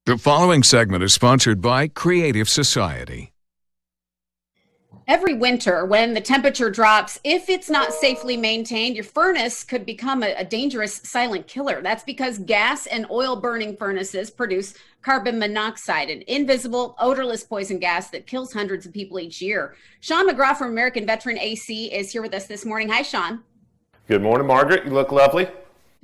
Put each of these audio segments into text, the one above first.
The following segment is sponsored by Creative Society. Every winter, when the temperature drops, if it's not safely maintained, your furnace could become a dangerous silent killer. That's because gas and oil burning furnaces produce carbon monoxide, an invisible, odorless poison gas that kills hundreds of people each year. Shawn McGraw from American Veteran AC is here with us this morning. Hi, Shawn. Good morning, Margaret. You look lovely.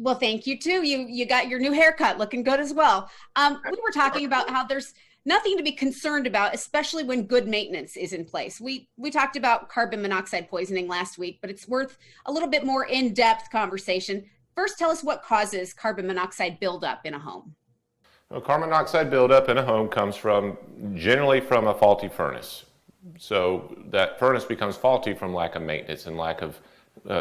Well, thank you too. You got your new haircut, looking good as well. We were talking about how there's nothing to be concerned about, especially when good maintenance is in place. We talked about carbon monoxide poisoning last week, but it's worth a little bit more in-depth conversation. First, tell us what causes carbon monoxide buildup in a home. Well, carbon monoxide buildup in a home comes generally from a faulty furnace. So that furnace becomes faulty from lack of maintenance and lack of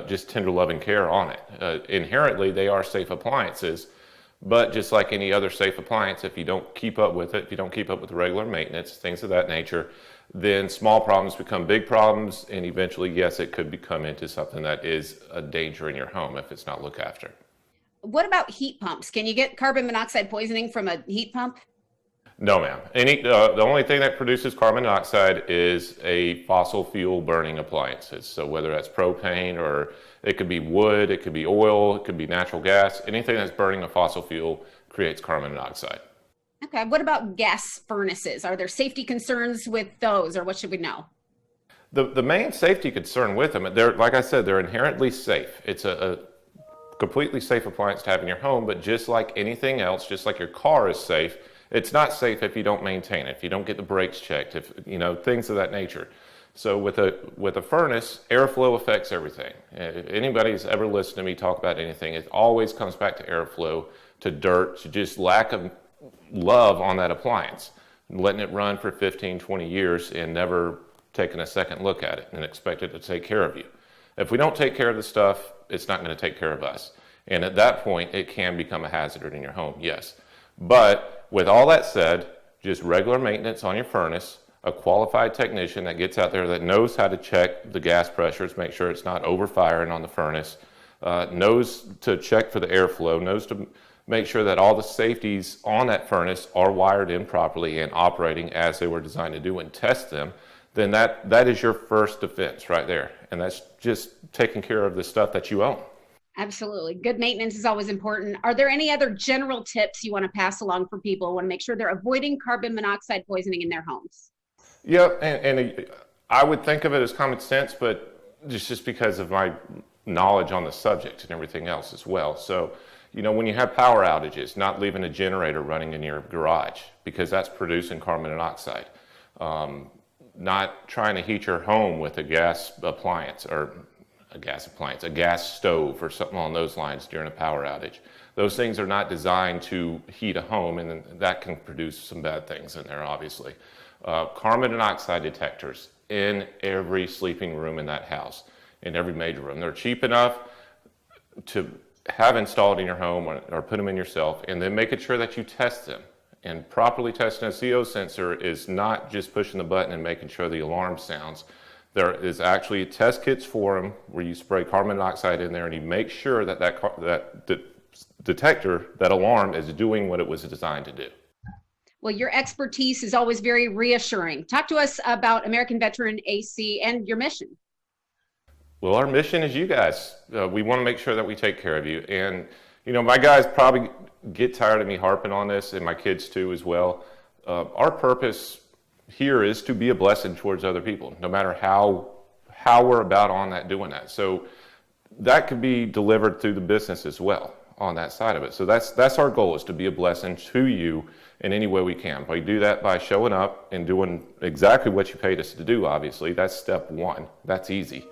just tender loving care on it. Inherently, they are safe appliances. But just like any other safe appliance, if you don't keep up with it, if you don't keep up with the regular maintenance, things of that nature, then small problems become big problems, and eventually, yes, it could become into something that is a danger in your home if it's not looked after. What about heat pumps? Can you get carbon monoxide poisoning from a heat pump? No, ma'am. The only thing that produces carbon dioxide is a fossil fuel burning appliances. So whether that's propane, or it could be wood, it could be oil, it could be natural gas, anything that's burning a fossil fuel creates carbon dioxide. Okay, what about gas furnaces? Are there safety concerns with those, or what should we know? The main safety concern with them, like I said, they're inherently safe. It's a completely safe appliance to have in your home, but just like anything else, just like your car is safe, it's not safe if you don't maintain it, if you don't get the brakes checked, if things of that nature. So with a furnace, airflow affects everything. If anybody's ever listened to me talk about anything, it always comes back to airflow, to dirt, to just lack of love on that appliance, letting it run for 15, 20 years and never taking a second look at it and expect it to take care of you. If we don't take care of the stuff, it's not going to take care of us. And at that point, it can become a hazard in your home, yes. But with all that said, just regular maintenance on your furnace, a qualified technician that gets out there that knows how to check the gas pressures, make sure it's not overfiring on the furnace, knows to check for the airflow, knows to make sure that all the safeties on that furnace are wired in properly and operating as they were designed to do, and test them, then that is your first defense right there. And that's just taking care of the stuff that you own. Absolutely. Good maintenance is always important. Are there any other general tips you want to pass along for people who want to make sure they're avoiding carbon monoxide poisoning in their homes? Yeah, and I would think of it as common sense, but just because of my knowledge on the subject and everything else as well. So, when you have power outages, not leaving a generator running in your garage because that's producing carbon monoxide. Not trying to heat your home with a gas appliance, a gas stove or something along those lines during a power outage. Those things are not designed to heat a home, and that can produce some bad things in there, obviously. Carbon monoxide detectors in every sleeping room in that house, in every major room. They're cheap enough to have installed in your home or put them in yourself, and then making sure that you test them. And properly testing a CO sensor is not just pushing the button and making sure the alarm sounds. There is actually test kits for them where you spray carbon monoxide in there, and you make sure that detector, that alarm, is doing what it was designed to do. Well, your expertise is always very reassuring. Talk to us about American Veteran AC and your mission. Well, our mission is you guys. We want to make sure that we take care of you. And, my guys probably get tired of me harping on this, and my kids too as well. Our purpose here is to be a blessing towards other people, no matter how we're about on that, doing that. So that could be delivered through the business as well on that side of it. So that's our goal, is to be a blessing to you in any way we can. We do that by showing up and doing exactly what you paid us to do, obviously. That's step one. That's easy.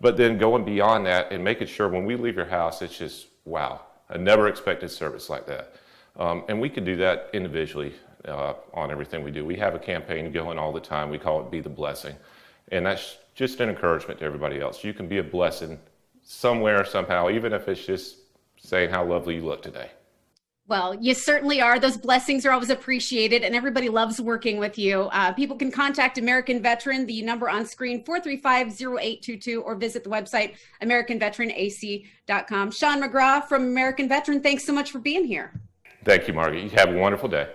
But then going beyond that and making sure when we leave your house, it's just, wow, I never expected service like that. And we can do that individually on everything we do. We have a campaign going all the time. We call it Be the Blessing. And that's just an encouragement to everybody else. You can be a blessing somewhere, somehow, even if it's just saying how lovely you look today. Well, you certainly are. Those blessings are always appreciated, and everybody loves working with you. People can contact American Veteran, the number on screen, 435-0822, or visit the website, AmericanVeteranAC.com. Shawn McGraw from American Veteran, thanks so much for being here. Thank you, Margaret. You have a wonderful day.